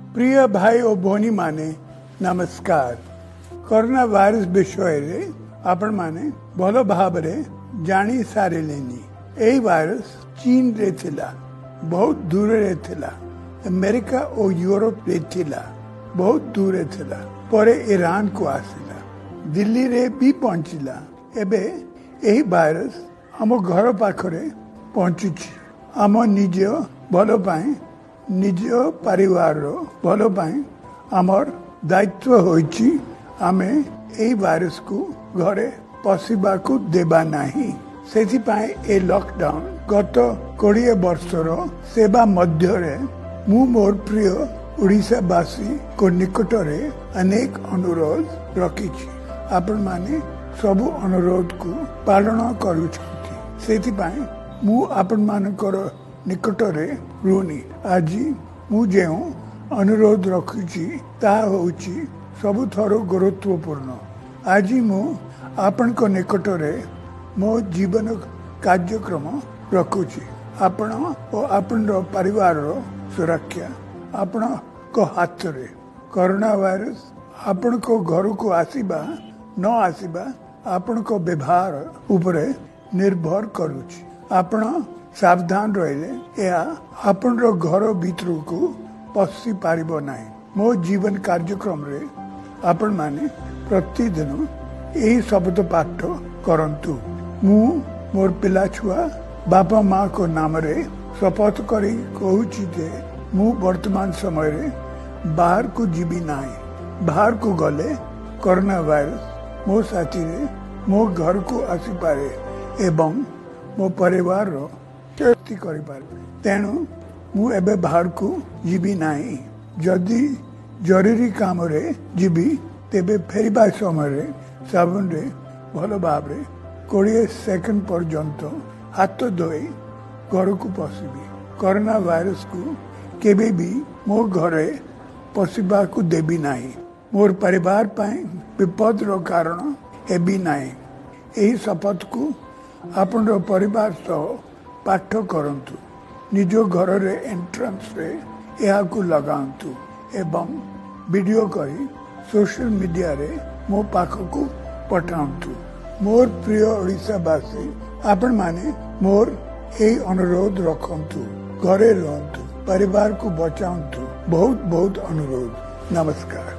प्रिय भाई और भौणी माने नमस्कार। कोरोना वायरस विषय रे आपण माने भल भाव जानी सारे एही वायरस चीन रे थिला, बहुत दूर रे थिला, अमेरिका और यूरोप रे थिला, बहुत दूर रे थिला, परे ईरान को आसिला, दिल्ली रे भी पहुंचिला। एबे एही वायरस हम घर पाखरे पहुंचुची। आम निज भल पाई, निज परिवार भल पाई आमर दायित्व होइची आमे एही वायरस को घरे पशिबा को देबा नाही। सेथि पाई ए लॉकडाउन गत 20 वर्षर सेवा मध्य रे मु मोर प्रिय ओडिशावासी को निकट रे अनेक अनुरोध रखिछि। आपण माने सब अनुरोध को पालन करूछंती। सेथि पाई मु आपण मानकर निकट रे रुनी। आज मु जेउ अनुरोध रखुछि ता होउछि सबुथरो गुरुत्वपूर्ण। आज मु आपण को निकट रे मो जीवन कार्यक्रम रखुछि। आपण और आपण परिवार सुरक्षा आपण को हाथ रे। कोरोना वायरस आपण को घर को आसीबा न आसीबा आपण को व्यवहार ऊपर निर्भर करूछि। आपण सावधान रहिले या आपण घर भीतर को पशि पारिबो नाही। मो जीवन कार्यक्रम रे आपण माने प्रतिदिन यही शब्द पाठ करंतु। मु मोर पिला छुआ बापा माँ को नाम रे शपथ करी कहूची जे मु वर्तमान समय रे बाहर को जीवी नाही। बाहर को गले कोरोना वायरस मो साथी रे मो घर को आसी पारे एवं मो परिवार रो क्षति करि पारे। तेणु मु एबे बाहर को जीवी नाही। जदि जरूरी काम रे जीवी तेबे फेरिबा समय रे साबुन रे भल भाव रे 20 सेकंड पर्यंत हाथ धोई घर को पशिबी। कोरोना वायरस को केबे भी मो घरे पशिबा को देबी नाही। मोर परिवार पाई विपद रो कारण हेबी नाही। एही शपथ को आपण परिवार सह पाठ करंतु। निज घर रे एंट्रेंस रे यहा को लगांतु एवं वीडियो करी सोशल मीडिया रे मो पाख को पठांतु। मोर प्रिय ओडिशावासी आपण माने मोर एही अनुरोध रखंतु। घरे रहंतु, परिवार को बचांतु। बहुत बहुत अनुरोध। नमस्कार।